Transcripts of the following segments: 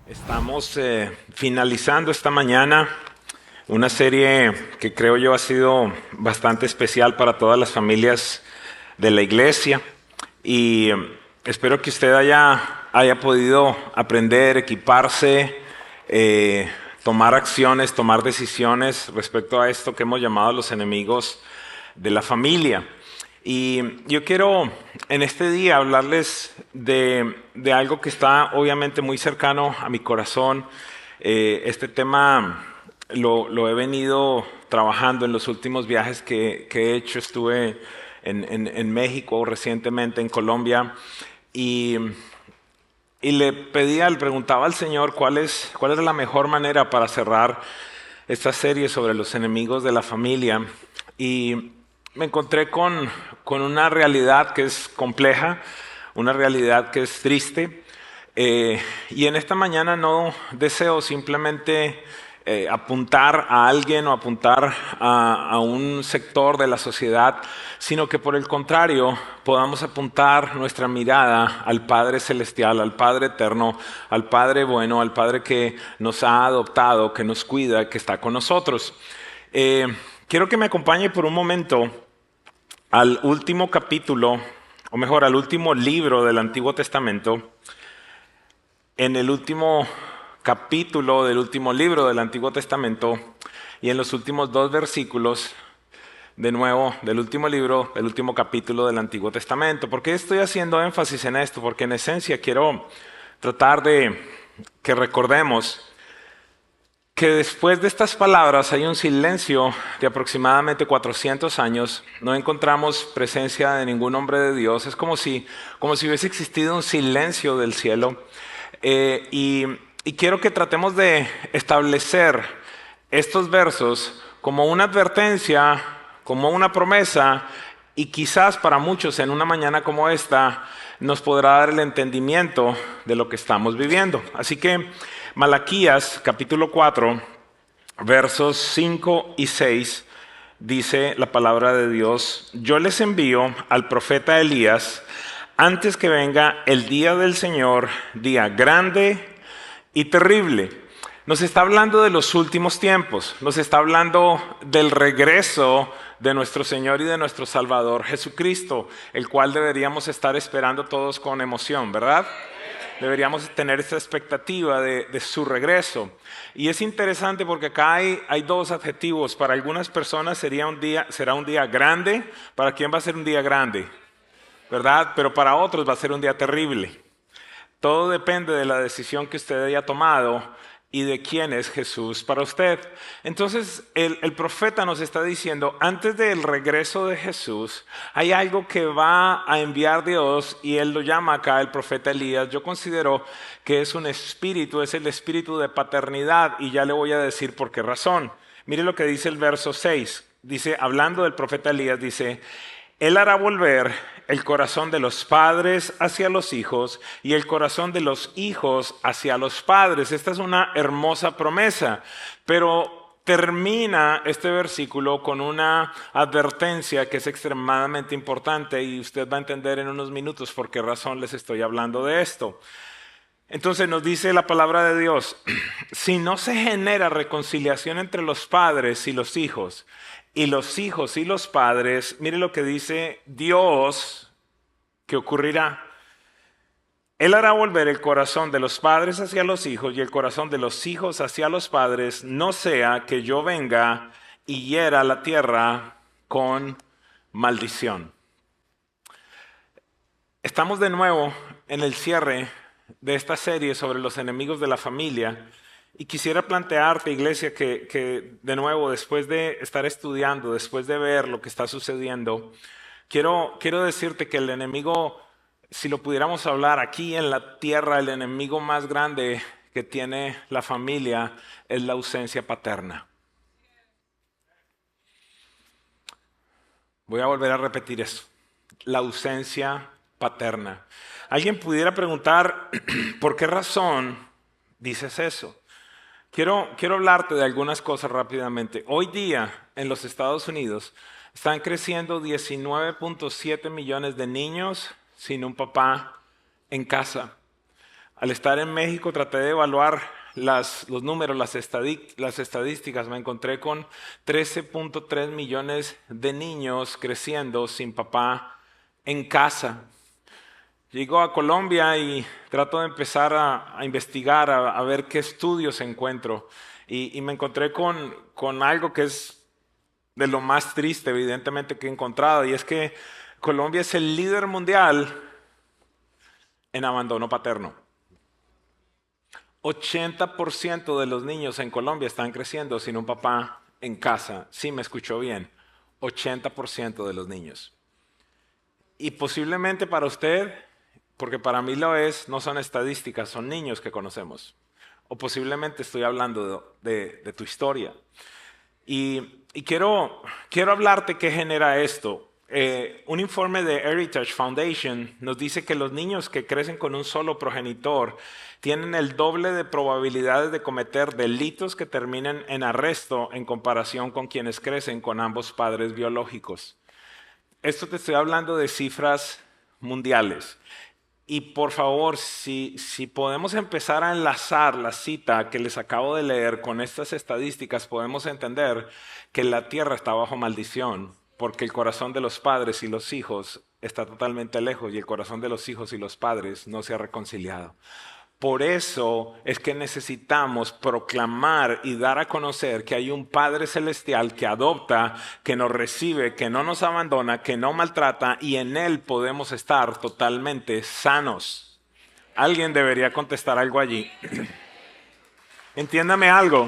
Estamos finalizando esta mañana una serie que creo yo ha sido bastante especial para todas las familias de la iglesia y espero que usted haya podido aprender, equiparse, tomar acciones, tomar decisiones respecto a esto que hemos llamado los enemigos de la familia. Y yo quiero en este día hablarles de algo que está obviamente muy cercano a mi corazón. Este tema lo he venido trabajando en los últimos viajes que he hecho. Estuve en México recientemente, en Colombia, y le preguntaba al Señor cuál es la mejor manera para cerrar esta serie sobre los enemigos de la familia. Y me encontré con una realidad que es compleja, una realidad que es triste. Y en esta mañana no deseo simplemente apuntar a alguien o apuntar a un sector de la sociedad, sino que por el contrario podamos apuntar nuestra mirada al Padre Celestial, al Padre Eterno, al Padre bueno, al Padre que nos ha adoptado, que nos cuida, que está con nosotros. Quiero que me acompañe por un momento al último capítulo, o mejor, al último libro del Antiguo Testamento. En el último capítulo del último libro del Antiguo Testamento y en los últimos 2 versículos, de nuevo, del último libro, del último capítulo del Antiguo Testamento. ¿Por qué estoy haciendo énfasis en esto? Porque en esencia quiero tratar de que recordemos que después de estas palabras hay un silencio de aproximadamente 400 años. No encontramos presencia de ningún hombre de Dios. Es como si hubiese existido un silencio del cielo. Y quiero que tratemos de establecer estos versos como una advertencia, como una promesa, y quizás para muchos en una mañana como esta nos podrá dar el entendimiento de lo que estamos viviendo. Así que Malaquías capítulo 4, versos 5 y 6, dice la palabra de Dios: yo les envío al profeta Elías antes que venga el día del Señor, día grande y terrible. Nos está hablando de los últimos tiempos, nos está hablando del regreso de nuestro Señor y de nuestro Salvador Jesucristo, el cual deberíamos estar esperando todos con emoción, ¿verdad? Deberíamos tener esta expectativa de su regreso. Y es interesante porque acá hay 2 adjetivos. Para algunas personas será un día grande. ¿Para quién va a ser un día grande? ¿Verdad? Pero para otros va a ser un día terrible. Todo depende de la decisión que usted haya tomado y de quién es Jesús para usted. Entonces el profeta nos está diciendo, antes del regreso de Jesús, hay algo que va a enviar Dios, y él lo llama acá el profeta Elías. Yo considero que es un espíritu, es el espíritu de paternidad, y ya le voy a decir por qué razón. Mire lo que dice el verso 6. Dice, hablando del profeta Elías, dice: él hará volver el corazón de los padres hacia los hijos y el corazón de los hijos hacia los padres. Esta es una hermosa promesa, pero termina este versículo con una advertencia que es extremadamente importante, y usted va a entender en unos minutos por qué razón les estoy hablando de esto. Entonces nos dice la palabra de Dios: si no se genera reconciliación entre los padres y los hijos y los padres, mire lo que dice Dios que ocurrirá. Él hará volver el corazón de los padres hacia los hijos y el corazón de los hijos hacia los padres, no sea que yo venga y hiera la tierra con maldición. Estamos de nuevo en el cierre de esta serie sobre los enemigos de la familia. Y quisiera plantearte, iglesia, que de nuevo, después de estar estudiando, después de ver lo que está sucediendo, quiero decirte que el enemigo, si lo pudiéramos hablar aquí en la tierra, el enemigo más grande que tiene la familia es la ausencia paterna. Voy a volver a repetir eso: la ausencia paterna. Alguien pudiera preguntar, ¿por qué razón dices eso? Quiero hablarte de algunas cosas rápidamente. Hoy día en los Estados Unidos están creciendo 19.7 millones de niños sin un papá en casa. Al estar en México traté de evaluar los números, las estadísticas. Me encontré con 13.3 millones de niños creciendo sin papá en casa. Llego a Colombia y trato de empezar a investigar, a ver qué estudios encuentro. Y me encontré con algo que es de lo más triste, evidentemente, que he encontrado. Y es que Colombia es el líder mundial en abandono paterno. 80% de los niños en Colombia están creciendo sin un papá en casa. Sí, me escuchó bien. 80% de los niños. Y posiblemente para usted, porque para mí lo es, no son estadísticas, son niños que conocemos. O posiblemente estoy hablando de tu historia. Y quiero hablarte qué genera esto. Un informe de Heritage Foundation nos dice que los niños que crecen con un solo progenitor tienen el doble de probabilidades de cometer delitos que terminen en arresto en comparación con quienes crecen con ambos padres biológicos. Esto te estoy hablando de cifras mundiales. Y por favor, si podemos empezar a enlazar la cita que les acabo de leer con estas estadísticas, podemos entender que la tierra está bajo maldición, porque el corazón de los padres y los hijos está totalmente lejos y el corazón de los hijos y los padres no se ha reconciliado. Por eso es que necesitamos proclamar y dar a conocer que hay un Padre Celestial que adopta, que nos recibe, que no nos abandona, que no maltrata y en Él podemos estar totalmente sanos. Alguien debería contestar algo allí. Entiéndame algo.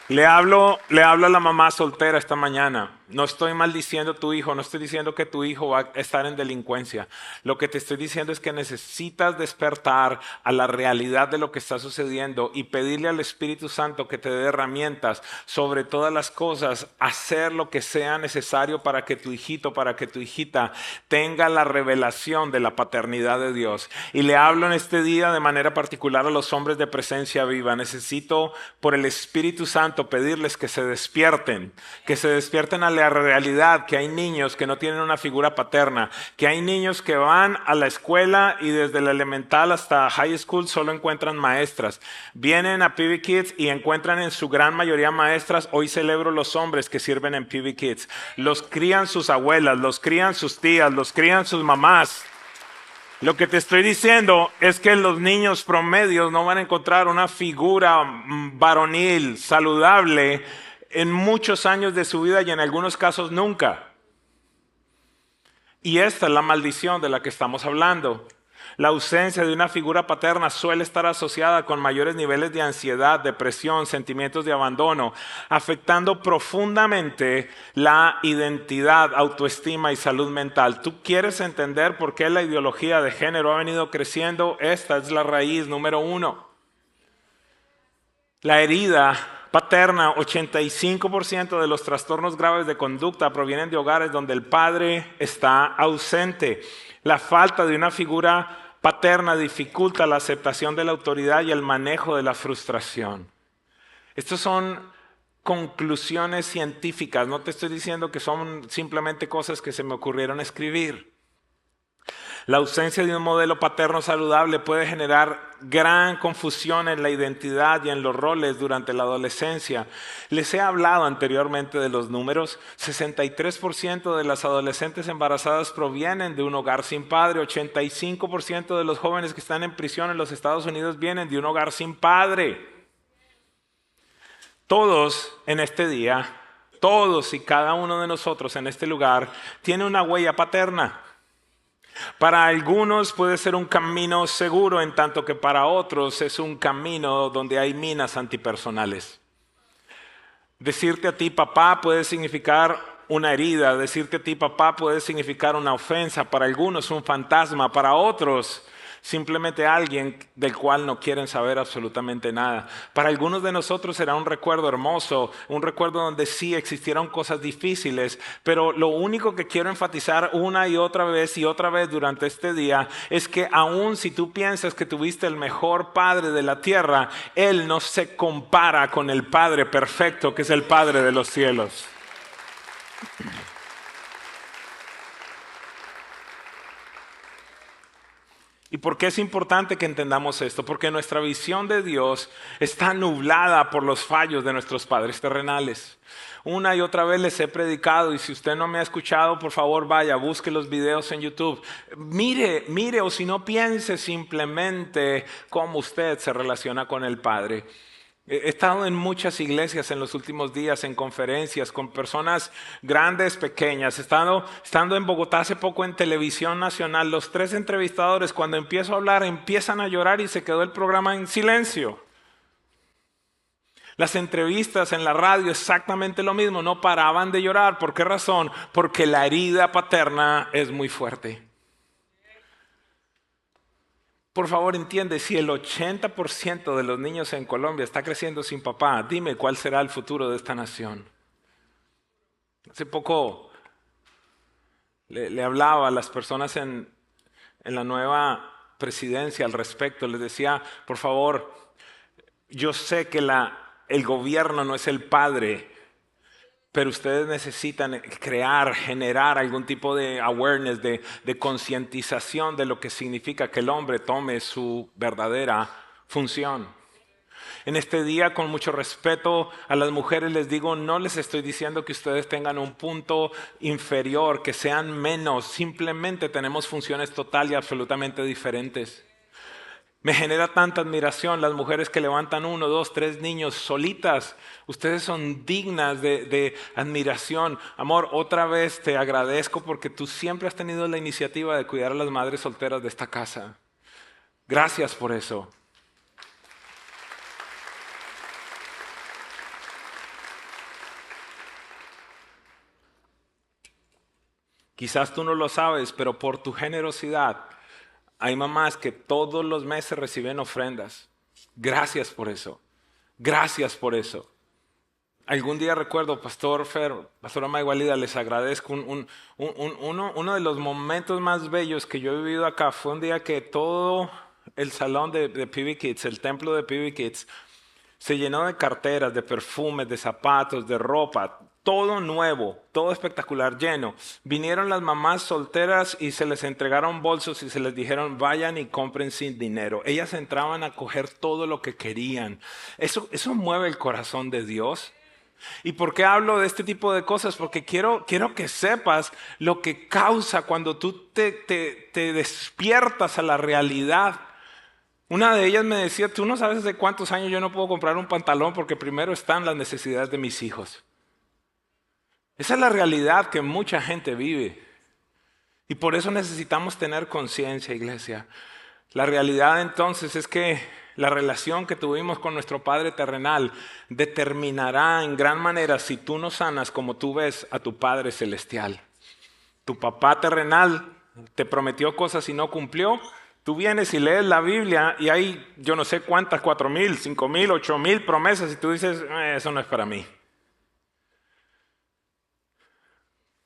Le hablo a la mamá soltera esta mañana. No estoy maldiciendo a tu hijo, no estoy diciendo que tu hijo va a estar en delincuencia. Lo que te estoy diciendo es que necesitas despertar a la realidad de lo que está sucediendo y pedirle al Espíritu Santo que te dé herramientas sobre todas las cosas, hacer lo que sea necesario para que tu hijito, para que tu hijita tenga la revelación de la paternidad de Dios. Y le hablo en este día de manera particular a los hombres de presencia viva. Necesito por el Espíritu Santo pedirles que se despierten a la realidad que hay niños que no tienen una figura paterna, que hay niños que van a la escuela y desde la elemental hasta high school solo encuentran maestras. Vienen a PB Kids y encuentran en su gran mayoría maestras. Hoy celebro los hombres que sirven en PB Kids. Los crían sus abuelas, los crían sus tías, los crían sus mamás. Lo que te estoy diciendo es que los niños promedios no van a encontrar una figura varonil, saludable, en muchos años de su vida y en algunos casos nunca. Y esta es la maldición de la que estamos hablando. La ausencia de una figura paterna suele estar asociada con mayores niveles de ansiedad, depresión, sentimientos de abandono, afectando profundamente la identidad, autoestima y salud mental. ¿Tú quieres entender por qué la ideología de género ha venido creciendo? Esta es la raíz número 1. La herida paterna, 85% de los trastornos graves de conducta provienen de hogares donde el padre está ausente. La falta de una figura paterna dificulta la aceptación de la autoridad y el manejo de la frustración. Estas son conclusiones científicas, no te estoy diciendo que son simplemente cosas que se me ocurrieron escribir. La ausencia de un modelo paterno saludable puede generar gran confusión en la identidad y en los roles durante la adolescencia. Les he hablado anteriormente de los números. 63% de las adolescentes embarazadas provienen de un hogar sin padre. 85% de los jóvenes que están en prisión en los Estados Unidos vienen de un hogar sin padre. Todos en este día, todos y cada uno de nosotros en este lugar tiene una huella paterna. Para algunos puede ser un camino seguro, en tanto que para otros es un camino donde hay minas antipersonales. Decirte a ti papá puede significar una herida, decirte a ti papá puede significar una ofensa, para algunos un fantasma, para otros simplemente alguien del cual no quieren saber absolutamente nada. Para algunos de nosotros será un recuerdo hermoso, un recuerdo donde sí existieron cosas difíciles, pero lo único que quiero enfatizar una y otra vez durante este día es que aun si tú piensas que tuviste el mejor padre de la tierra, Él no se compara con el Padre perfecto que es el Padre de los cielos. ¿Y por qué es importante que entendamos esto? Porque nuestra visión de Dios está nublada por los fallos de nuestros padres terrenales. Una y otra vez les he predicado, y si usted no me ha escuchado, por favor vaya, busque los videos en YouTube. Mire, o si no, piense simplemente cómo usted se relaciona con el Padre. He estado en muchas iglesias en los últimos días, en conferencias con personas grandes, pequeñas. Estando en Bogotá hace poco en Televisión Nacional, los 3 entrevistadores, cuando empiezo a hablar, empiezan a llorar y se quedó el programa en silencio. Las entrevistas en la radio, exactamente lo mismo, no paraban de llorar. ¿Por qué razón? Porque la herida paterna es muy fuerte. Por favor, entiende, si el 80% de los niños en Colombia está creciendo sin papá, dime cuál será el futuro de esta nación. Hace poco le hablaba a las personas en la nueva presidencia al respecto. Les decía, por favor, yo sé que el gobierno no es el padre, pero ustedes necesitan generar algún tipo de awareness, de concientización de lo que significa que el hombre tome su verdadera función. En este día, con mucho respeto a las mujeres, les digo, no les estoy diciendo que ustedes tengan un punto inferior, que sean menos. Simplemente tenemos funciones total y absolutamente diferentes. Me genera tanta admiración las mujeres que levantan 1, 2, 3 niños solitas. Ustedes son dignas de admiración. Amor, otra vez te agradezco porque tú siempre has tenido la iniciativa de cuidar a las madres solteras de esta casa. Gracias por eso. Quizás tú no lo sabes, pero por tu generosidad hay mamás que todos los meses reciben ofrendas. Gracias por eso. Gracias por eso. Algún día recuerdo, Pastor Fer, Pastora Maigualida, les agradezco. Uno de los momentos más bellos que yo he vivido acá fue un día que todo el salón de PB Kids, el templo de PB Kids, se llenó de carteras, de perfumes, de zapatos, de ropa. Todo nuevo, todo espectacular, lleno. Vinieron las mamás solteras y se les entregaron bolsos y se les dijeron, vayan y compren sin dinero. Ellas entraban a coger todo lo que querían. Eso mueve el corazón de Dios. ¿Y por qué hablo de este tipo de cosas? Porque quiero que sepas lo que causa cuando tú te despiertas a la realidad. Una de ellas me decía, tú no sabes de cuántos años yo no puedo comprar un pantalón porque primero están las necesidades de mis hijos. Esa es la realidad que mucha gente vive. Y por eso necesitamos tener conciencia, iglesia. La realidad entonces es que la relación que tuvimos con nuestro Padre terrenal determinará en gran manera si tú no sanas como tú ves a tu Padre celestial. Tu papá terrenal te prometió cosas y no cumplió. Tú vienes y lees la Biblia y hay yo no sé cuántas, 4,000, 5,000, 8,000 promesas y tú dices, eso no es para mí.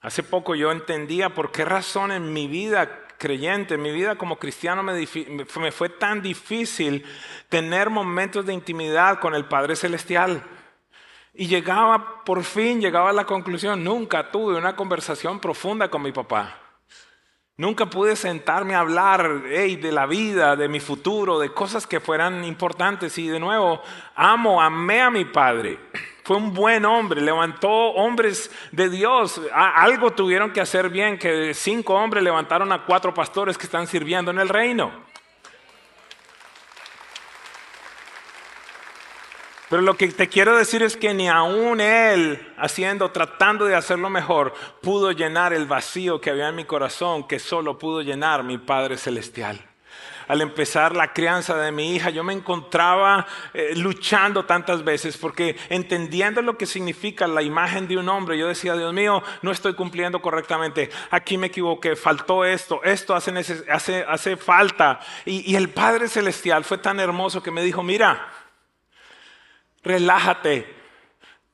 Hace poco yo entendía por qué razón en mi vida creyente, en mi vida como cristiano me fue tan difícil tener momentos de intimidad con el Padre Celestial. Y por fin llegaba a la conclusión, nunca tuve una conversación profunda con mi papá. Nunca pude sentarme a hablar de la vida, de mi futuro, de cosas que fueran importantes. Y de nuevo, amé a mi padre. Fue un buen hombre, levantó hombres de Dios. Algo tuvieron que hacer bien, que 5 hombres levantaron a 4 pastores que están sirviendo en el reino. Pero lo que te quiero decir es que ni aún él, tratando de hacerlo mejor, pudo llenar el vacío que había en mi corazón, que solo pudo llenar mi Padre Celestial. Al empezar la crianza de mi hija, yo me encontraba luchando tantas veces porque entendiendo lo que significa la imagen de un hombre, yo decía, Dios mío, no estoy cumpliendo correctamente, aquí me equivoqué, faltó esto hace falta. Y el Padre Celestial fue tan hermoso que me dijo, mira, relájate.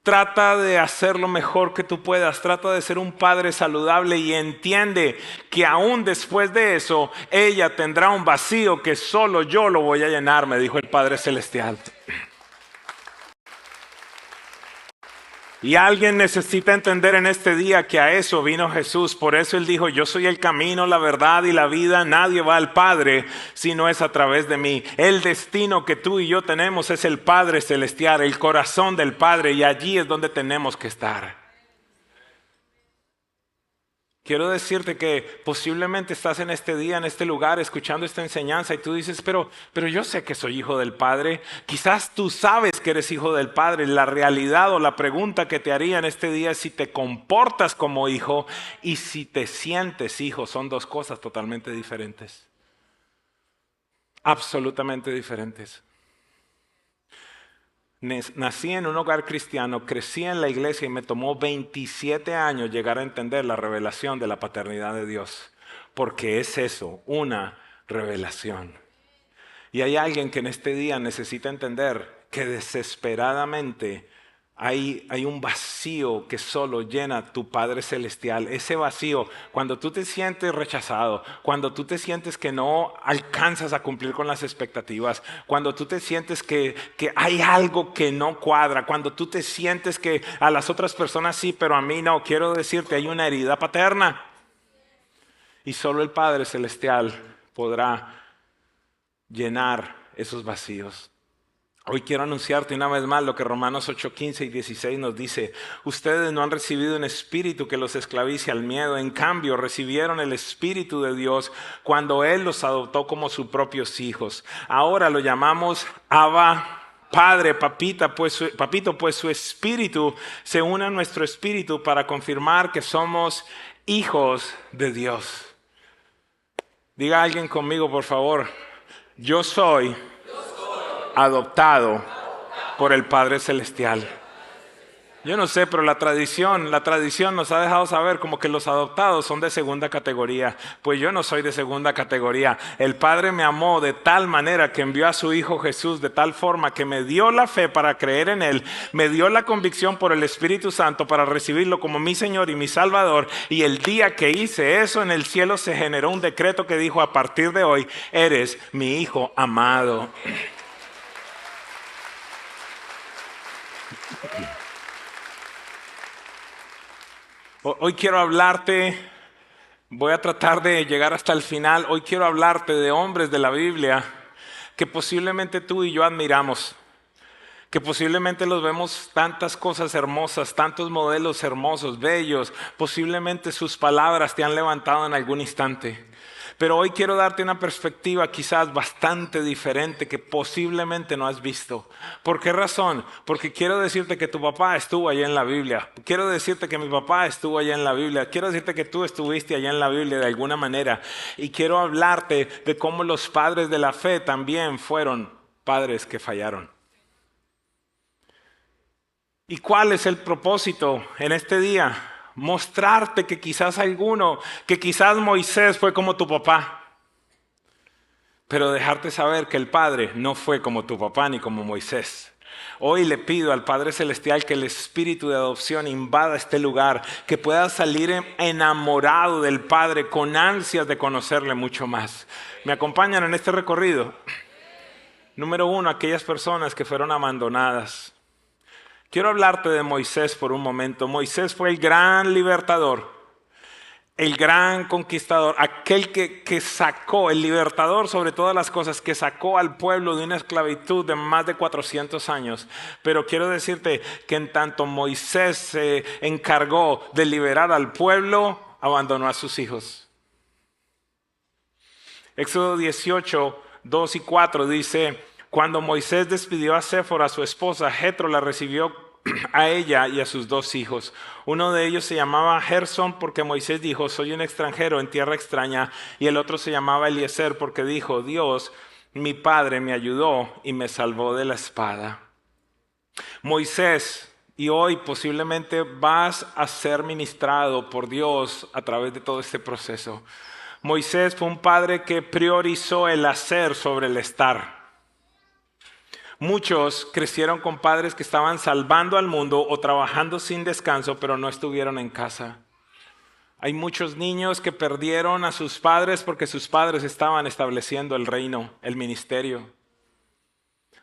Trata de hacer lo mejor que tú puedas. Trata de ser un padre saludable y entiende que aún después de eso, ella tendrá un vacío que solo yo lo voy a llenar, me dijo el Padre Celestial. Y alguien necesita entender en este día que a eso vino Jesús. Por eso Él dijo, yo soy el camino, la verdad y la vida. Nadie va al Padre si no es a través de mí. El destino que tú y yo tenemos es el Padre Celestial, el corazón del Padre. Y allí es donde tenemos que estar. Quiero decirte que posiblemente estás en este día, en este lugar, escuchando esta enseñanza y tú dices, pero yo sé que soy hijo del Padre. Quizás tú sabes que eres hijo del Padre. La realidad o la pregunta que te haría en este día es si te comportas como hijo y si te sientes hijo. Son dos cosas totalmente diferentes. Absolutamente diferentes. Nací en un hogar cristiano, crecí en la iglesia y me tomó 27 años llegar a entender la revelación de la paternidad de Dios. Porque es eso, una revelación. Y hay alguien que en este día necesita entender que desesperadamente hay un vacío que solo llena tu Padre Celestial. Ese vacío, cuando tú te sientes rechazado, cuando tú te sientes que no alcanzas a cumplir con las expectativas, cuando tú te sientes que hay algo que no cuadra, cuando tú te sientes que a las otras personas sí, pero a mí no, quiero decirte, hay una herida paterna. Y solo el Padre Celestial podrá llenar esos vacíos. Hoy quiero anunciarte una vez más lo que Romanos 8, 15 y 16 nos dice. Ustedes no han recibido un espíritu que los esclavice al miedo. En cambio, recibieron el Espíritu de Dios cuando Él los adoptó como sus propios hijos. Ahora lo llamamos Abba Padre, papito, pues su espíritu se une a nuestro espíritu para confirmar que somos hijos de Dios. Diga alguien conmigo, por favor. Yo soy adoptado por el Padre Celestial. Yo no sé, pero la tradición nos ha dejado saber como que los adoptados son de segunda categoría. Pues yo no soy de segunda categoría. El Padre me amó de tal manera que envió a su Hijo Jesús de tal forma que me dio la fe para creer en Él, me dio la convicción por el Espíritu Santo para recibirlo como mi Señor y mi Salvador. Y el día que hice eso en el cielo se generó un decreto que dijo: a partir de hoy eres mi Hijo amado. Hoy quiero hablarte, voy a tratar de llegar hasta el final. Hoy quiero hablarte de hombres de la Biblia que posiblemente tú y yo admiramos, que posiblemente los vemos tantas cosas hermosas, tantos modelos hermosos, bellos. Posiblemente sus palabras te han levantado en algún instante. Pero hoy quiero darte una perspectiva quizás bastante diferente que posiblemente no has visto. ¿Por qué razón? Porque quiero decirte que tu papá estuvo allá en la Biblia. Quiero decirte que mi papá estuvo allá en la Biblia. Quiero decirte que tú estuviste allá en la Biblia de alguna manera. Y quiero hablarte de cómo los padres de la fe también fueron padres que fallaron. ¿Y cuál es el propósito en este día? Mostrarte que quizás que quizás Moisés fue como tu papá. Pero dejarte saber que el Padre no fue como tu papá ni como Moisés. Hoy le pido al Padre Celestial que el espíritu de adopción invada este lugar, que puedas salir enamorado del Padre con ansias de conocerle mucho más. ¿Me acompañan en este recorrido? Número 1, aquellas personas que fueron abandonadas. Quiero hablarte de Moisés por un momento. Moisés fue el gran libertador, el gran conquistador, aquel que sacó, el libertador sobre todas las cosas, que sacó al pueblo de una esclavitud de más de 400 años. Pero quiero decirte que en tanto Moisés se encargó de liberar al pueblo, abandonó a sus hijos. Éxodo 18, 2 y 4 dice: cuando Moisés despidió a Séfora, su esposa, Jetro la recibió a ella y a sus 2 hijos. Uno de ellos se llamaba Gersón porque Moisés dijo: soy un extranjero en tierra extraña. Y el otro se llamaba Eliezer porque dijo: Dios, mi padre, me ayudó y me salvó de la espada. Moisés, y hoy posiblemente vas a ser ministrado por Dios a través de todo este proceso. Moisés fue un padre que priorizó el hacer sobre el estar. Muchos crecieron con padres que estaban salvando al mundo o trabajando sin descanso, pero no estuvieron en casa. Hay muchos niños que perdieron a sus padres porque sus padres estaban estableciendo el reino, el ministerio.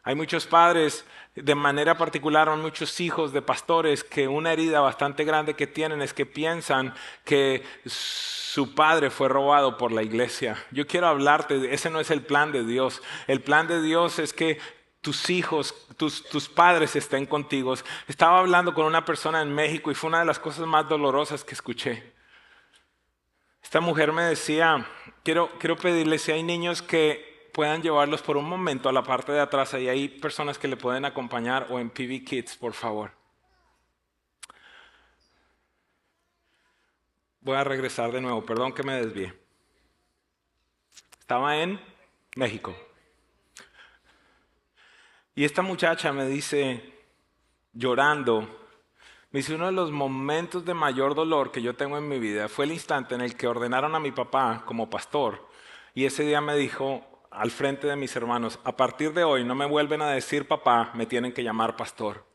Hay muchos padres, de manera particular, hay muchos hijos de pastores que una herida bastante grande que tienen es que piensan que su padre fue robado por la iglesia. Yo quiero hablarte, ese no es el plan de Dios. El plan de Dios es que tus hijos, tus padres estén contigo. Estaba hablando con una persona en México y fue una de las cosas más dolorosas que escuché. Esta mujer me decía, quiero pedirle si hay niños que puedan llevarlos por un momento a la parte de atrás. Ahí hay personas que le pueden acompañar o en PV Kids, por favor. Voy a regresar de nuevo, perdón que me desvié. Estaba en México. Y esta muchacha me dice, llorando, me dice, uno de los momentos de mayor dolor que yo tengo en mi vida fue el instante en el que ordenaron a mi papá como pastor. Y ese día me dijo al frente de mis hermanos, a partir de hoy no me vuelven a decir papá, me tienen que llamar pastor.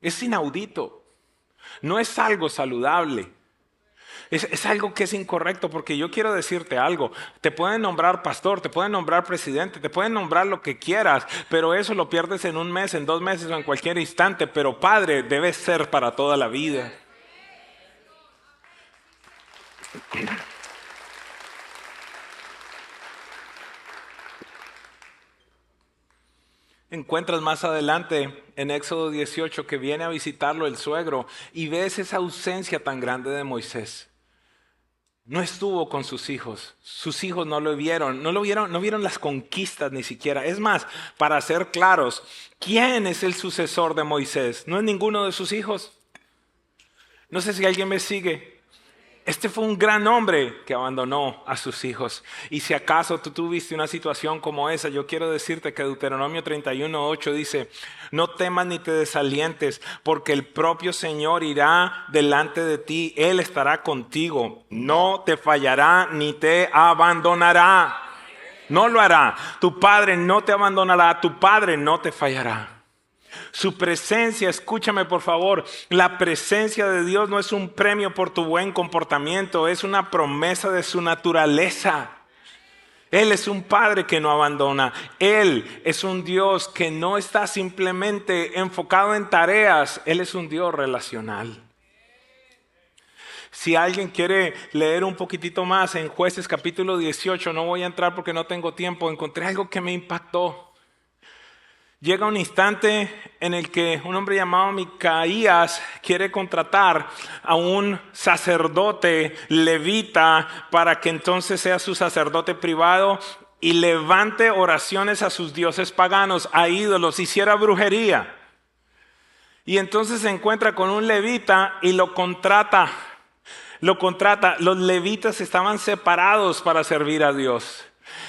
Es inaudito, no es algo saludable. Es algo que es incorrecto porque yo quiero decirte algo. Te pueden nombrar pastor, te pueden nombrar presidente, te pueden nombrar lo que quieras, pero eso lo pierdes en un mes, en 2 meses o en cualquier instante. Pero padre debe ser para toda la vida. Encuentras más adelante en Éxodo 18 que viene a visitarlo el suegro y ves esa ausencia tan grande de Moisés. No estuvo con sus hijos no lo vieron, no vieron las conquistas ni siquiera. Es más, para ser claros, ¿quién es el sucesor de Moisés? No es ninguno de sus hijos. No sé si alguien me sigue. Este fue un gran hombre que abandonó a sus hijos. Y si acaso tú tuviste una situación como esa, yo quiero decirte que Deuteronomio 31:8 dice, no temas ni te desalientes, porque el propio Señor irá delante de ti, Él estará contigo, no te fallará ni te abandonará. No lo hará. Tu Padre no te abandonará, tu Padre no te fallará. Su presencia, escúchame por favor, la presencia de Dios no es un premio por tu buen comportamiento, es una promesa de su naturaleza. Él es un Padre que no abandona. Él es un Dios que no está simplemente enfocado en tareas, Él es un Dios relacional. Si alguien quiere leer un poquitito más en Jueces capítulo 18, no voy a entrar porque no tengo tiempo, encontré algo que me impactó. Llega un instante en el que un hombre llamado Micaías quiere contratar a un sacerdote levita para que entonces sea su sacerdote privado y levante oraciones a sus dioses paganos, a ídolos, hiciera brujería. Y entonces se encuentra con un levita y lo contrata. Los levitas estaban separados para servir a Dios.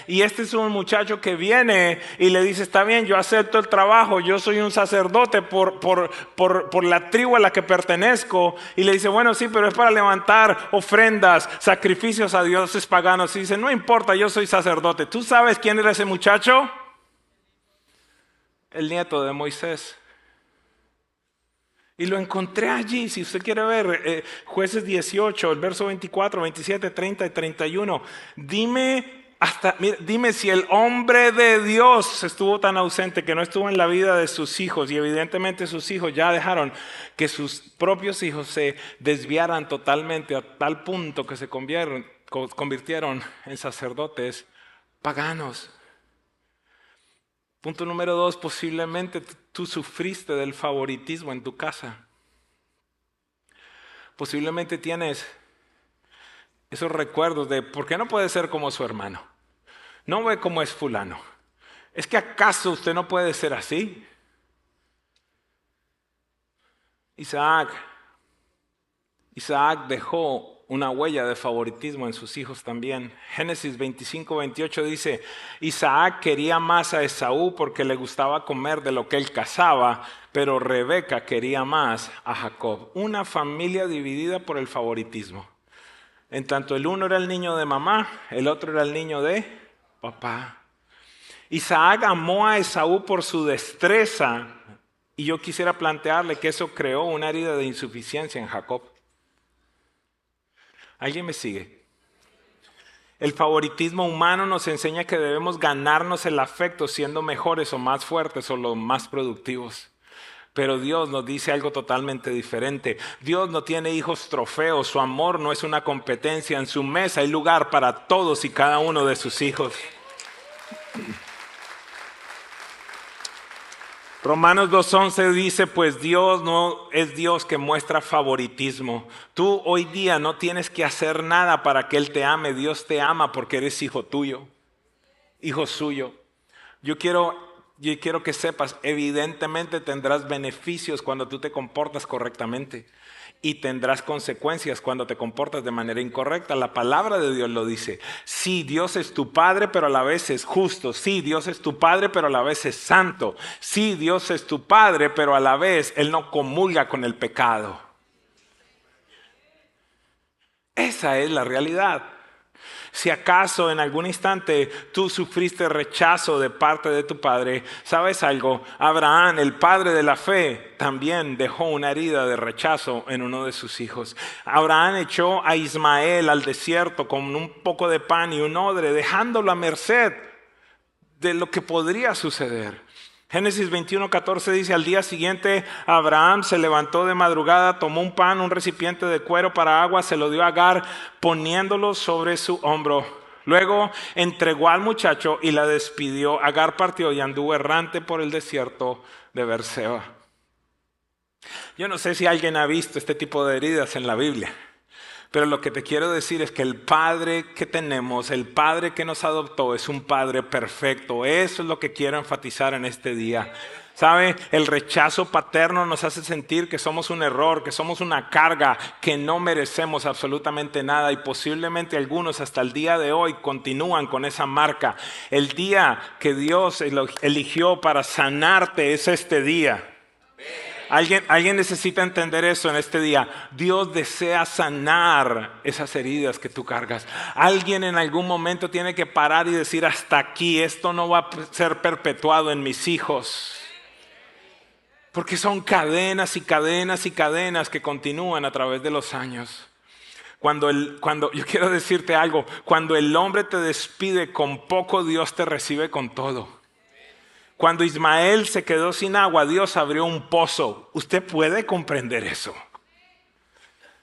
Y este es un muchacho que viene y le dice, está bien, yo acepto el trabajo, yo soy un sacerdote por la tribu a la que pertenezco. Y le dice, bueno, sí, pero es para levantar ofrendas, sacrificios a dioses paganos. Y dice, no importa, yo soy sacerdote. ¿Tú sabes quién era ese muchacho? El nieto de Moisés. Y lo encontré allí, si usted quiere ver, Jueces 18, el verso 24, 27, 30 y 31. Dime si el hombre de Dios estuvo tan ausente que no estuvo en la vida de sus hijos, y evidentemente sus hijos ya dejaron que sus propios hijos se desviaran totalmente a tal punto que se convirtieron en sacerdotes paganos. Punto número 2, posiblemente tú sufriste del favoritismo en tu casa. Posiblemente tienes esos recuerdos de ¿por qué no puede ser como su hermano? No ve cómo es fulano. ¿Es que acaso usted no puede ser así? Isaac dejó una huella de favoritismo en sus hijos también. Génesis 25:28 dice, Isaac quería más a Esaú porque le gustaba comer de lo que él cazaba, pero Rebeca quería más a Jacob. Una familia dividida por el favoritismo. En tanto el uno era el niño de mamá, el otro era el niño de papá. Isaac amó a Esaú por su destreza y yo quisiera plantearle que eso creó una herida de insuficiencia en Jacob. ¿Alguien me sigue? El favoritismo humano nos enseña que debemos ganarnos el afecto siendo mejores o más fuertes o los más productivos. Pero Dios nos dice algo totalmente diferente. Dios no tiene hijos trofeos, su amor no es una competencia. En su mesa hay lugar para todos y cada uno de sus hijos. Romanos 2:11 dice, pues Dios no es Dios que muestra favoritismo. Tú hoy día no tienes que hacer nada para que Él te ame. Dios te ama porque eres hijo tuyo, hijo suyo. Yo quiero que sepas, evidentemente tendrás beneficios cuando tú te comportas correctamente y tendrás consecuencias cuando te comportas de manera incorrecta. La palabra de Dios lo dice. Sí, Dios es tu Padre, pero a la vez es justo. Sí, Dios es tu Padre, pero a la vez es santo. Sí, Dios es tu Padre, pero a la vez Él no comulga con el pecado. Esa es la realidad. Si acaso en algún instante tú sufriste rechazo de parte de tu padre, ¿sabes algo? Abraham, el padre de la fe, también dejó una herida de rechazo en uno de sus hijos. Abraham echó a Ismael al desierto con un poco de pan y un odre, dejándolo a merced de lo que podría suceder. Génesis 21:14 dice, al día siguiente Abraham se levantó de madrugada, tomó un pan, un recipiente de cuero para agua, se lo dio a Agar poniéndolo sobre su hombro. Luego entregó al muchacho y la despidió. Agar partió y anduvo errante por el desierto de Berseba. Yo no sé si alguien ha visto este tipo de heridas en la Biblia. Pero lo que te quiero decir es que el Padre que tenemos, el Padre que nos adoptó, es un Padre perfecto. Eso es lo que quiero enfatizar en este día. ¿Sabe? El rechazo paterno nos hace sentir que somos un error, que somos una carga, que no merecemos absolutamente nada y posiblemente algunos hasta el día de hoy continúan con esa marca. El día que Dios eligió para sanarte es este día. Alguien necesita entender eso en este día. Dios desea sanar esas heridas que tú cargas. Alguien en algún momento tiene que parar y decir, hasta aquí, esto no va a ser perpetuado en mis hijos. Porque son cadenas y cadenas y cadenas que continúan a través de los años. Yo quiero decirte algo, cuando el hombre te despide con poco, Dios te recibe con todo. Cuando Ismael se quedó sin agua, Dios abrió un pozo. ¿Usted puede comprender eso?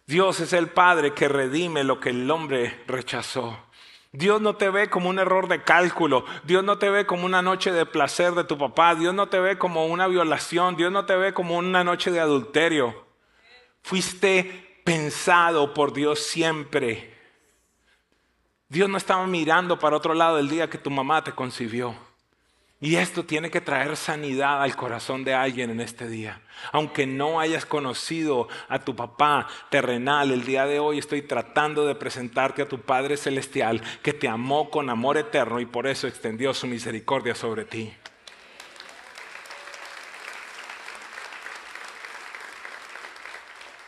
Dios es el Padre que redime lo que el hombre rechazó. Dios no te ve como un error de cálculo. Dios no te ve como una noche de placer de tu papá. Dios no te ve como una violación. Dios no te ve como una noche de adulterio. Fuiste pensado por Dios siempre. Dios no estaba mirando para otro lado el día que tu mamá te concibió. Y esto tiene que traer sanidad al corazón de alguien en este día. Aunque no hayas conocido a tu papá terrenal, el día de hoy estoy tratando de presentarte a tu Padre Celestial que te amó con amor eterno y por eso extendió su misericordia sobre ti.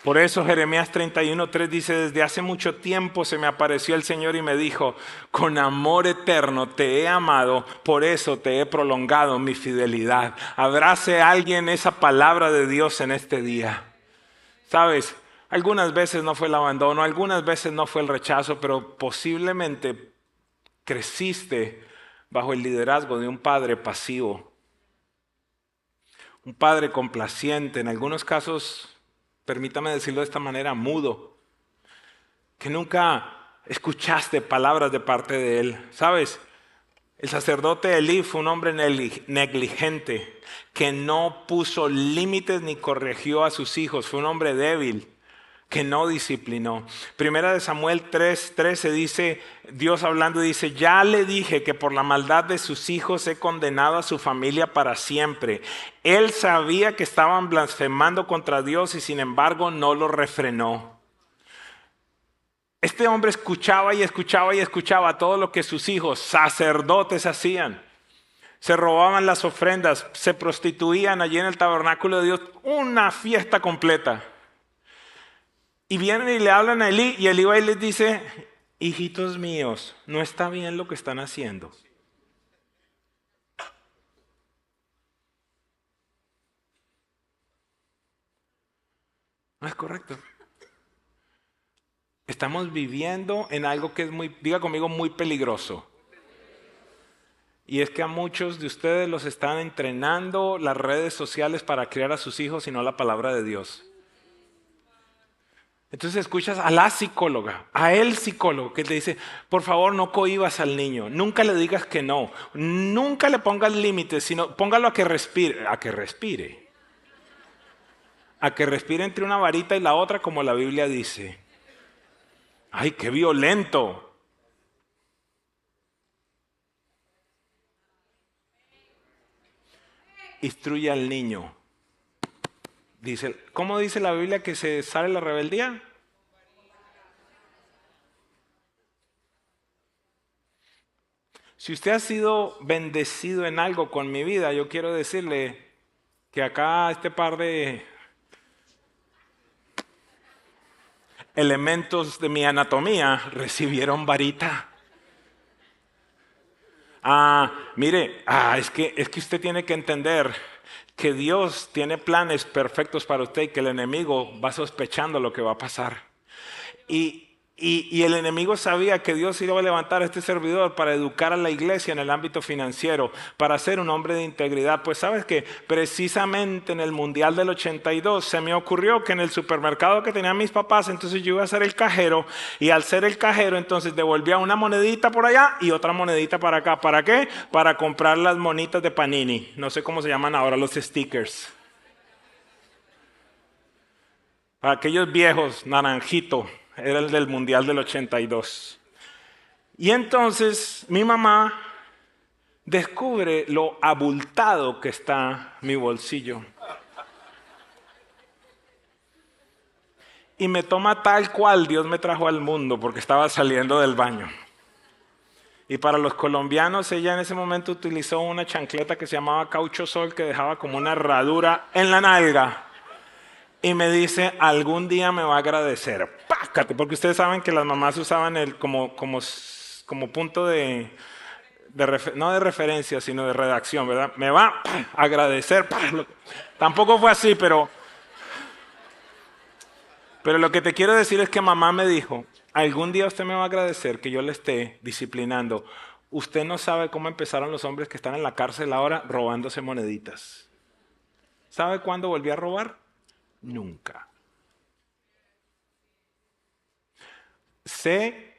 Por eso Jeremías 31:3 dice, desde hace mucho tiempo se me apareció el Señor y me dijo, con amor eterno te he amado, por eso te he prolongado mi fidelidad. Abrace a alguien esa palabra de Dios en este día. Sabes, algunas veces no fue el abandono, algunas veces no fue el rechazo, pero posiblemente creciste bajo el liderazgo de un padre pasivo, un padre complaciente, en algunos casos, permítame decirlo de esta manera, mudo, que nunca escuchaste palabras de parte de él. ¿Sabes? El sacerdote Elí fue un hombre negligente, que no puso límites ni corrigió a sus hijos. Fue un hombre débil, que no disciplinó. Primera de Samuel 3:13 dice, Dios hablando dice, ya le dije que por la maldad de sus hijos he condenado a su familia para siempre. Él sabía que estaban blasfemando contra Dios y sin embargo no lo refrenó. Este hombre escuchaba y escuchaba y escuchaba todo lo que sus hijos, sacerdotes, hacían. Se robaban las ofrendas, se prostituían allí en el tabernáculo de Dios, una fiesta completa. Y vienen y le hablan a Elí y Elí va y les dice, hijitos míos, no está bien lo que están haciendo. No es correcto. Estamos viviendo en algo que es muy, diga conmigo, muy peligroso. Y es que a muchos de ustedes los están entrenando las redes sociales para criar a sus hijos y no la palabra de Dios. Entonces escuchas a la psicóloga, a el psicólogo que te dice, por favor no cohibas al niño, nunca le digas que no, nunca le pongas límites, sino póngalo a que respire, a que respire entre una varita y la otra como la Biblia dice. ¡Ay, qué violento! Instruye al niño. Dice, ¿cómo dice la Biblia que se sale la rebeldía? Si usted ha sido bendecido en algo con mi vida, yo quiero decirle que acá este par de elementos de mi anatomía recibieron varita. Mire, es que usted tiene que entender que Dios tiene planes perfectos para usted y que el enemigo va sospechando lo que va a pasar. Y el enemigo sabía que Dios iba a levantar a este servidor para educar a la iglesia en el ámbito financiero, para ser un hombre de integridad. Pues sabes que precisamente en el Mundial del 82 se me ocurrió que en el supermercado que tenían mis papás, entonces yo iba a ser el cajero, y al ser el cajero entonces devolvía una monedita por allá y otra monedita para acá. ¿Para qué? Para comprar las monitas de Panini. No sé cómo se llaman ahora, los stickers. Para aquellos viejos, naranjito. Era el del Mundial del 82. Y entonces mi mamá descubre lo abultado que está mi bolsillo. Y me toma tal cual Dios me trajo al mundo porque estaba saliendo del baño. Y para los colombianos, ella en ese momento utilizó una chancleta que se llamaba Caucho Sol, que dejaba como una herradura en la nalga. Y me dice, algún día me va a agradecer. ¡Pácate! Porque ustedes saben que las mamás usaban como punto no de referencia, sino de redacción, ¿verdad? Me va a agradecer. Tampoco fue así, pero lo que te quiero decir es que mamá me dijo, algún día usted me va a agradecer que yo le esté disciplinando. Usted no sabe cómo empezaron los hombres que están en la cárcel ahora robándose moneditas. ¿Sabe cuándo volví a robar? Nunca. Sé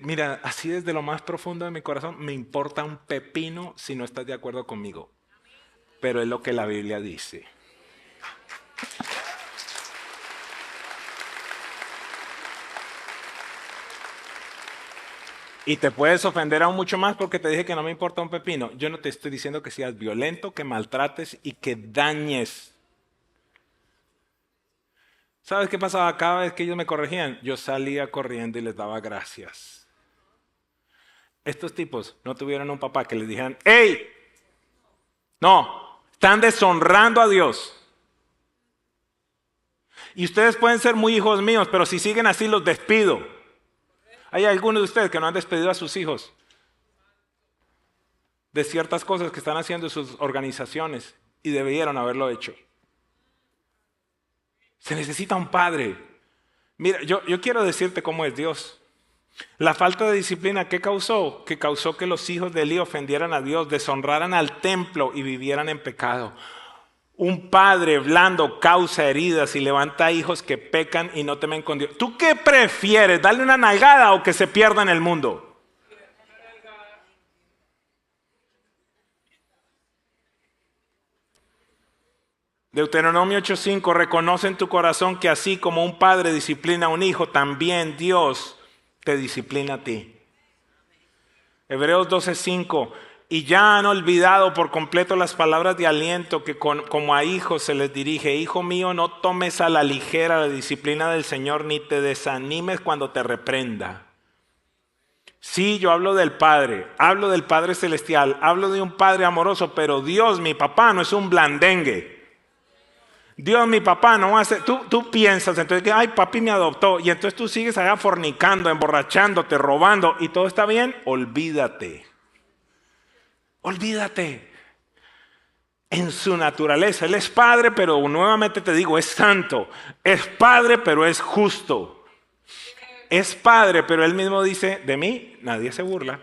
mira, así desde lo más profundo de mi corazón, me importa un pepino si no estás de acuerdo conmigo. Pero es lo que la Biblia dice. Y te puedes ofender aún mucho más porque te dije que no me importa un pepino. Yo no te estoy diciendo que seas violento, que maltrates y que dañes. ¿Sabes qué pasaba? Cada vez que ellos me corregían, yo salía corriendo y les daba gracias. Estos tipos no tuvieron un papá que les dijeran, ¡hey! No, están deshonrando a Dios. Y ustedes pueden ser muy hijos míos, pero si siguen así los despido. Hay algunos de ustedes que no han despedido a sus hijos de ciertas cosas que están haciendo en sus organizaciones y debieron haberlo hecho. Se necesita un padre. Mira, yo quiero decirte cómo es Dios. La falta de disciplina, ¿qué causó? Que causó que los hijos de Elí ofendieran a Dios, deshonraran al templo y vivieran en pecado. Un padre blando causa heridas y levanta hijos que pecan y no temen con Dios. ¿Tú qué prefieres? ¿Darle una nalgada o que se pierda en el mundo? Deuteronomio 8:5, reconoce en tu corazón que así como un padre disciplina a un hijo, también Dios te disciplina a ti. Hebreos 12:5, y ya han olvidado por completo las palabras de aliento que como a hijos se les dirige. Hijo mío, no tomes a la ligera la disciplina del Señor, ni te desanimes cuando te reprenda. Sí, yo hablo del Padre Celestial, hablo de un Padre amoroso, pero Dios, mi papá, no es un blandengue. Dios, mi papá, no va a ser. Tú piensas, entonces, que ay, papi me adoptó, y entonces tú sigues allá fornicando, emborrachándote, robando, y todo está bien. Olvídate. En su naturaleza, Él es Padre, pero nuevamente te digo, es santo. Es Padre, pero es justo. es padre, pero él mismo dice, de mí nadie se burla.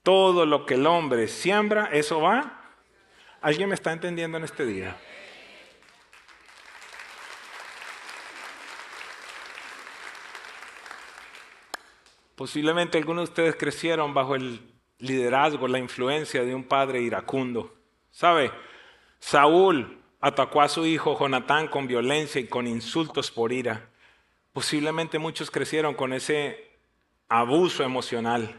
Todo lo que el hombre siembra, eso va. ¿Alguien me está entendiendo en este día? Posiblemente algunos de ustedes crecieron bajo el liderazgo, la influencia de un padre iracundo. ¿Sabe? Saúl atacó a su hijo Jonatán con violencia y con insultos por ira. Posiblemente muchos crecieron con ese abuso emocional.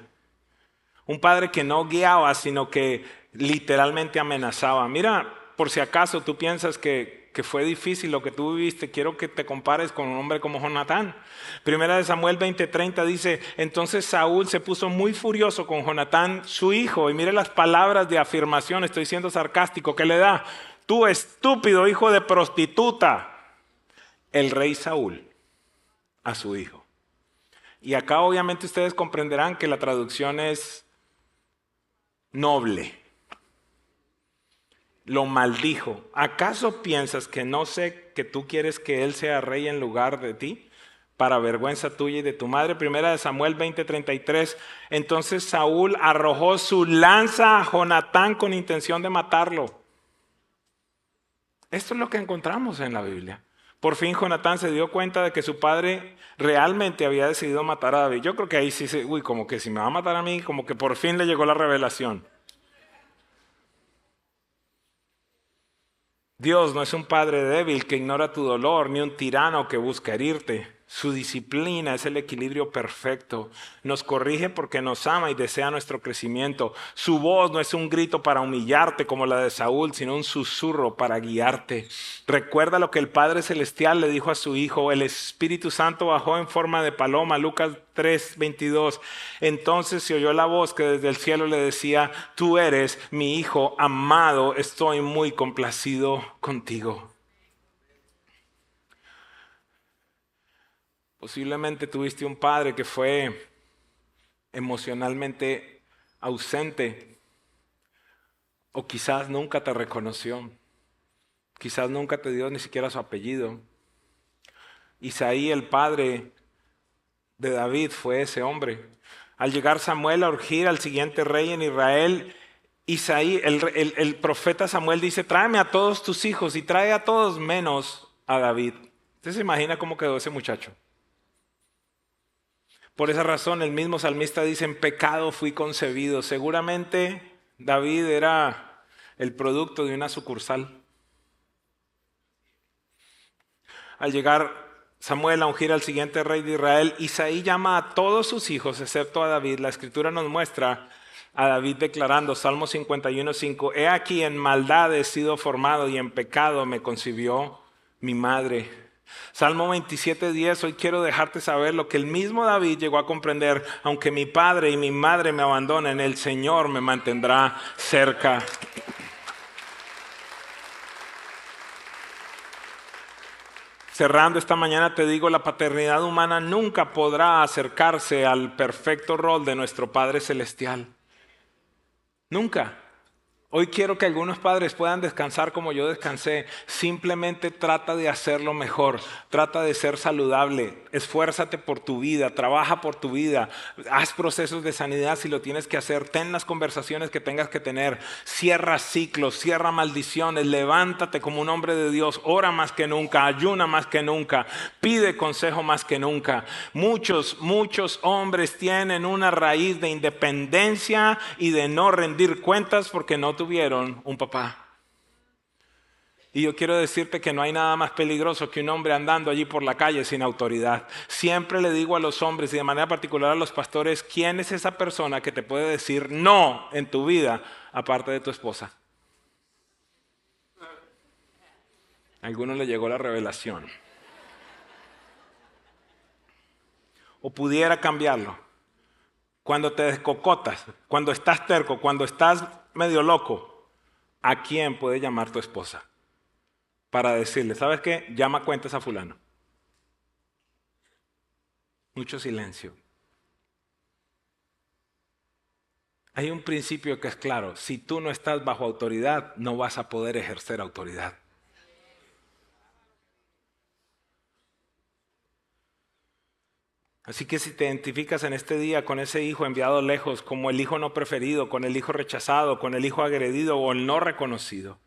Un padre que no guiaba, sino que literalmente amenazaba. Mira, por si acaso tú piensas que fue difícil lo que tú viviste, quiero que te compares con un hombre como Jonatán. Primera de Samuel 20:30 dice, entonces Saúl se puso muy furioso con Jonatán, su hijo, y mire las palabras de afirmación, estoy siendo sarcástico, que le da, tú estúpido hijo de prostituta, el rey Saúl a su hijo. Y acá obviamente ustedes comprenderán que la traducción es noble. Lo maldijo. ¿Acaso piensas que no sé que tú quieres que él sea rey en lugar de ti? Para vergüenza tuya y de tu madre. Primera de Samuel 20:33. Entonces Saúl arrojó su lanza a Jonatán con intención de matarlo. Esto es lo que encontramos en la Biblia. Por fin Jonatán se dio cuenta de que su padre realmente había decidido matar a David. Yo creo que ahí sí como que si me va a matar a mí, como que por fin le llegó la revelación. Dios no es un padre débil que ignora tu dolor, ni un tirano que busca herirte. Su disciplina es el equilibrio perfecto. Nos corrige porque nos ama y desea nuestro crecimiento. Su voz no es un grito para humillarte como la de Saúl, sino un susurro para guiarte. Recuerda lo que el Padre Celestial le dijo a su Hijo. El Espíritu Santo bajó en forma de paloma. Lucas 3:22. Entonces se oyó la voz que desde el cielo le decía, tú eres mi Hijo amado, estoy muy complacido contigo. Posiblemente tuviste un padre que fue emocionalmente ausente o quizás nunca te reconoció, quizás nunca te dio ni siquiera su apellido. Isaí, el padre de David, fue ese hombre. Al llegar Samuel a ungir al siguiente rey en Israel, Isaí, el profeta Samuel dice, tráeme a todos tus hijos y trae a todos menos a David. ¿Usted se imagina cómo quedó ese muchacho? Por esa razón el mismo salmista dice, en pecado fui concebido. Seguramente David era el producto de una sucursal. Al llegar Samuel a ungir al siguiente rey de Israel, Isaí llama a todos sus hijos, excepto a David. La escritura nos muestra a David declarando, Salmo 51:5, he aquí en maldad he sido formado y en pecado me concibió mi madre. Salmo 27:10, hoy quiero dejarte saber lo que el mismo David llegó a comprender. Aunque mi padre y mi madre me abandonen, el Señor me mantendrá cerca. Cerrando esta mañana te digo, la paternidad humana nunca podrá acercarse al perfecto rol de nuestro Padre Celestial. Nunca. Hoy quiero que algunos padres puedan descansar como yo descansé. Simplemente trata de hacerlo mejor. Trata de ser saludable. Esfuérzate por tu vida. Trabaja por tu vida. Haz procesos de sanidad si lo tienes que hacer. Ten las conversaciones que tengas que tener. Cierra ciclos, cierra maldiciones. Levántate como un hombre de Dios. Ora más que nunca. Ayuna más que nunca. Pide consejo más que nunca. Muchos hombres tienen una raíz de independencia y de no rendir cuentas porque no tuvieron un papá. Y yo quiero decirte que no hay nada más peligroso que un hombre andando allí por la calle sin autoridad. Siempre le digo a los hombres y de manera particular a los pastores, ¿quién es esa persona que te puede decir no en tu vida aparte de tu esposa? A algunos le llegó la revelación. O pudiera cambiarlo. Cuando te descocotas, cuando estás terco, cuando estás medio loco, ¿a quién puede llamar tu esposa? Para decirle, ¿sabes qué? Llama cuentas a fulano. Mucho silencio. Hay un principio que es claro, si tú no estás bajo autoridad, no vas a poder ejercer autoridad. Así que si te identificas en este día con ese hijo enviado lejos, como el hijo no preferido, con el hijo rechazado, con el hijo agredido o el no reconocido,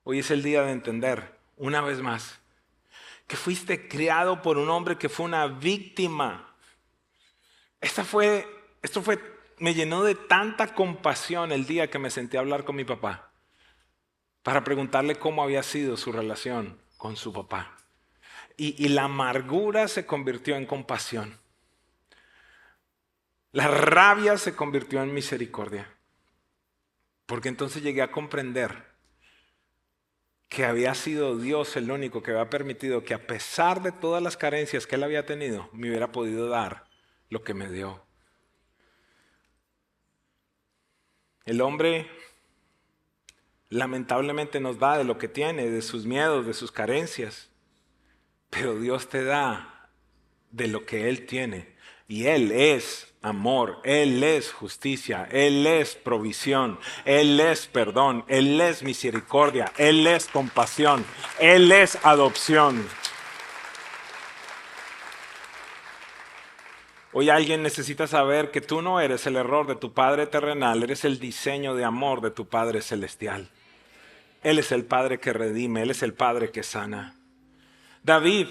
hoy es el día de entender, una vez más, que fuiste criado por un hombre que fue una víctima. Me llenó de tanta compasión el día que me senté a hablar con mi papá para preguntarle cómo había sido su relación con su papá. Y la amargura se convirtió en compasión. La rabia se convirtió en misericordia. Porque entonces llegué a comprender que había sido Dios el único que había permitido que a pesar de todas las carencias que él había tenido, me hubiera podido dar lo que me dio. El hombre lamentablemente nos da de lo que tiene, de sus miedos, de sus carencias. Pero Dios te da de lo que Él tiene. Y Él es amor, Él es justicia, Él es provisión, Él es perdón, Él es misericordia, Él es compasión, Él es adopción. Hoy alguien necesita saber que tú no eres el error de tu Padre terrenal, eres el diseño de amor de tu Padre celestial. Él es el Padre que redime, Él es el Padre que sana. David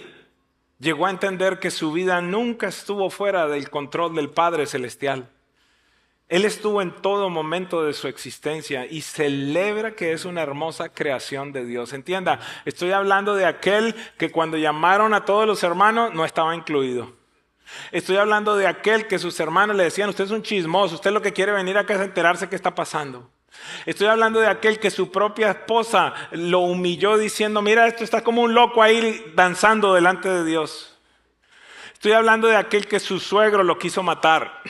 llegó a entender que su vida nunca estuvo fuera del control del Padre celestial. Él estuvo en todo momento de su existencia y celebra que es una hermosa creación de Dios. Entienda, estoy hablando de aquel que cuando llamaron a todos los hermanos no estaba incluido. Estoy hablando de aquel que sus hermanos le decían, usted es un chismoso, usted lo que quiere venir acá es enterarse qué está pasando. Estoy hablando de aquel que su propia esposa lo humilló diciendo, mira, esto está como un loco ahí danzando delante de Dios. Estoy hablando de aquel que su suegro lo quiso matar.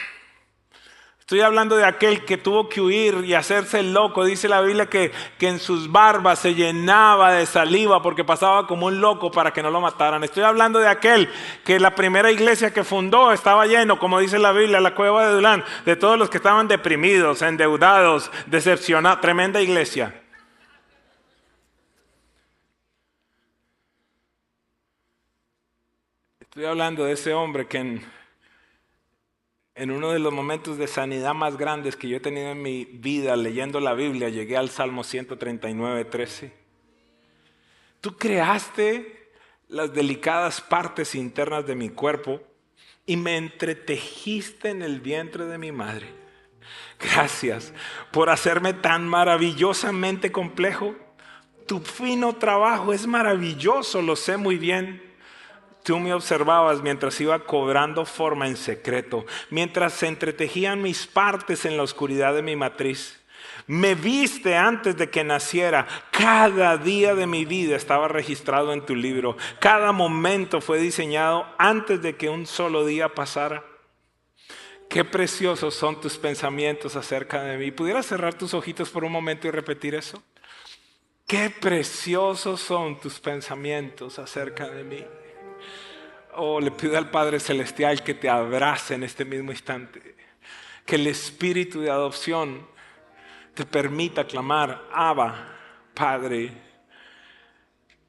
Estoy hablando de aquel que tuvo que huir y hacerse el loco. Dice la Biblia que en sus barbas se llenaba de saliva porque pasaba como un loco para que no lo mataran. Estoy hablando de aquel que la primera iglesia que fundó estaba lleno, como dice la Biblia, la cueva de Adulán, de todos los que estaban deprimidos, endeudados, decepcionados. Tremenda iglesia. Estoy hablando de ese hombre que en uno de los momentos de sanidad más grandes que yo he tenido en mi vida leyendo la Biblia, llegué al Salmo 139:13. Tú creaste las delicadas partes internas de mi cuerpo y me entretejiste en el vientre de mi madre. Gracias por hacerme tan maravillosamente complejo. Tu fino trabajo es maravilloso, lo sé muy bien. Tú me observabas mientras iba cobrando forma en secreto, mientras se entretejían mis partes en la oscuridad de mi matriz. Me viste antes de que naciera. Cada día de mi vida estaba registrado en tu libro. Cada momento fue diseñado antes de que un solo día pasara. Qué preciosos son tus pensamientos acerca de mí. ¿Pudieras cerrar tus ojitos por un momento y repetir eso? Qué preciosos son tus pensamientos acerca de mí. Oh, le pido al Padre Celestial que te abrace en este mismo instante. Que el espíritu de adopción te permita clamar, Abba, Padre.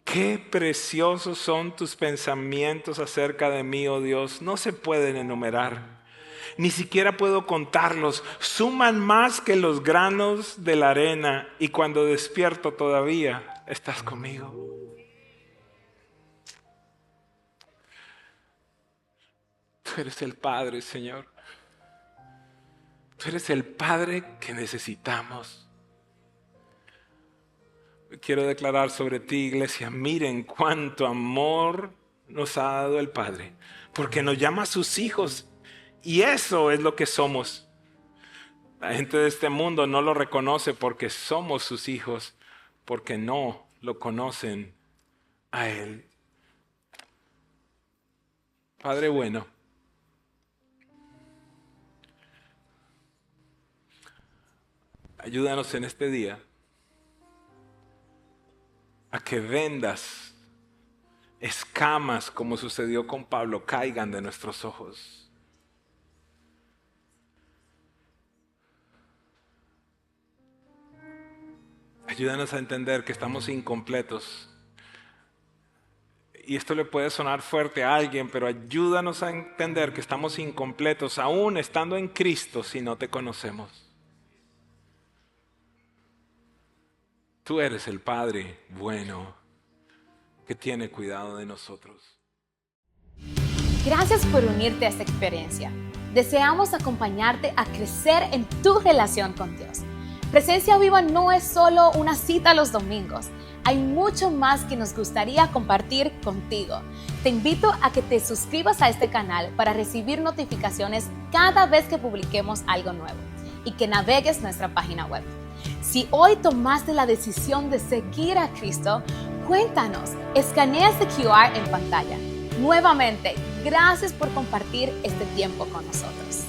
Qué preciosos son tus pensamientos acerca de mí, oh Dios. No se pueden enumerar. Ni siquiera puedo contarlos. Suman más que los granos de la arena. Y cuando despierto todavía estás conmigo. Tú eres el Padre, Señor. Tú eres el Padre que necesitamos. Quiero declarar sobre ti, iglesia, miren cuánto amor nos ha dado el Padre, porque nos llama a sus hijos, y eso es lo que somos. La gente de este mundo no lo reconoce porque somos sus hijos, porque no lo conocen a Él. Padre bueno, ayúdanos en este día a que vendas, escamas, como sucedió con Pablo, caigan de nuestros ojos. Ayúdanos a entender que estamos incompletos y esto le puede sonar fuerte a alguien, pero ayúdanos a entender que estamos incompletos aún estando en Cristo si no te conocemos. Tú eres el Padre bueno que tiene cuidado de nosotros. Gracias por unirte a esta experiencia. Deseamos acompañarte a crecer en tu relación con Dios. Presencia Viva no es solo una cita los domingos. Hay mucho más que nos gustaría compartir contigo. Te invito a que te suscribas a este canal para recibir notificaciones cada vez que publiquemos algo nuevo y que navegues nuestra página web. Si hoy tomaste la decisión de seguir a Cristo, cuéntanos, escanea este QR en pantalla. Nuevamente, gracias por compartir este tiempo con nosotros.